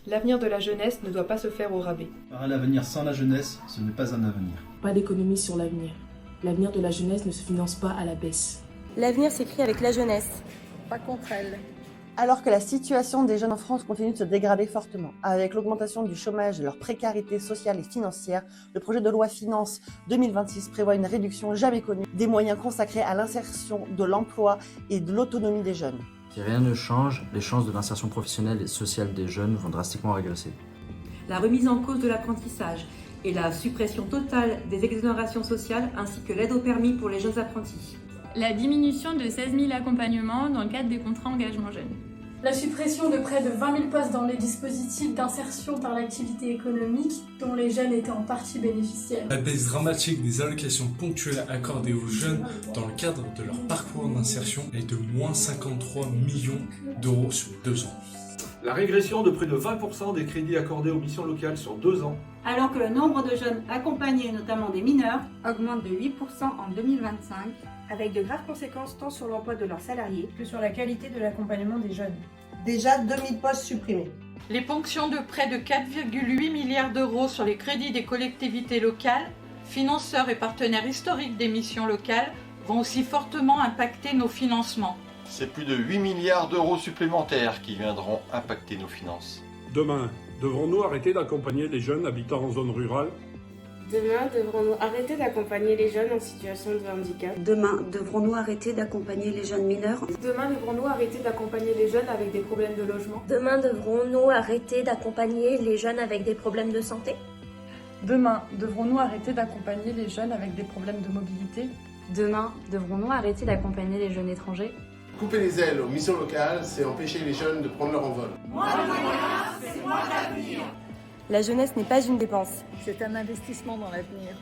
L'avenir de la jeunesse ne doit pas se faire au rabais. Car un avenir sans la jeunesse, ce n'est pas un avenir. Pas d'économie sur l'avenir. L'avenir de la jeunesse ne se finance pas à la baisse. L'avenir s'écrit avec la jeunesse, pas contre elle. Alors que la situation des jeunes en France continue de se dégrader fortement, avec l'augmentation du chômage et leur précarité sociale et financière, le projet de loi Finances 2026 prévoit une réduction jamais connue des moyens consacrés à l'insertion de l'emploi et de l'autonomie des jeunes. Si rien ne change, les chances de l'insertion professionnelle et sociale des jeunes vont drastiquement régresser. La remise en cause de l'apprentissage et la suppression totale des exonérations sociales ainsi que l'aide au permis pour les jeunes apprentis. La diminution de 16 000 accompagnements dans le cadre des contrats engagement jeunes. La suppression de près de 20 000 postes dans les dispositifs d'insertion par l'activité économique dont les jeunes étaient en partie bénéficiaires. La baisse dramatique des allocations ponctuelles accordées aux jeunes dans le cadre de leur parcours d'insertion est de moins 53 millions d'euros sur 2 ans. La régression de près de 20% des crédits accordés aux missions locales sur 2 ans. Alors que le nombre de jeunes accompagnés, notamment des mineurs, augmente de 8% en 2025, avec de graves conséquences tant sur l'emploi de leurs salariés que sur la qualité de l'accompagnement des jeunes. Déjà 2000 postes supprimés. Les ponctions de près de 4,8 milliards d'euros sur les crédits des collectivités locales, financeurs et partenaires historiques des missions locales, vont aussi fortement impacter nos financements. C'est plus de 8 milliards d'euros supplémentaires qui viendront impacter nos finances. Demain, devrons-nous arrêter d'accompagner les jeunes habitant en zone rurale ? Demain, devrons-nous arrêter d'accompagner les jeunes en situation de handicap? Demain, devrons-nous arrêter d'accompagner les jeunes mineurs? Demain, devrons-nous arrêter d'accompagner les jeunes avec des problèmes de logement? Demain, devrons-nous arrêter d'accompagner les jeunes avec des problèmes de santé? Demain, devrons-nous arrêter d'accompagner les jeunes avec des problèmes de mobilité? Demain, devrons-nous arrêter d'accompagner les jeunes étrangers? Couper les ailes aux missions locales, c'est empêcher les jeunes de prendre leur envol. Moins de moyens, c'est moins d'avenir. La jeunesse n'est pas une dépense. C'est un investissement dans l'avenir.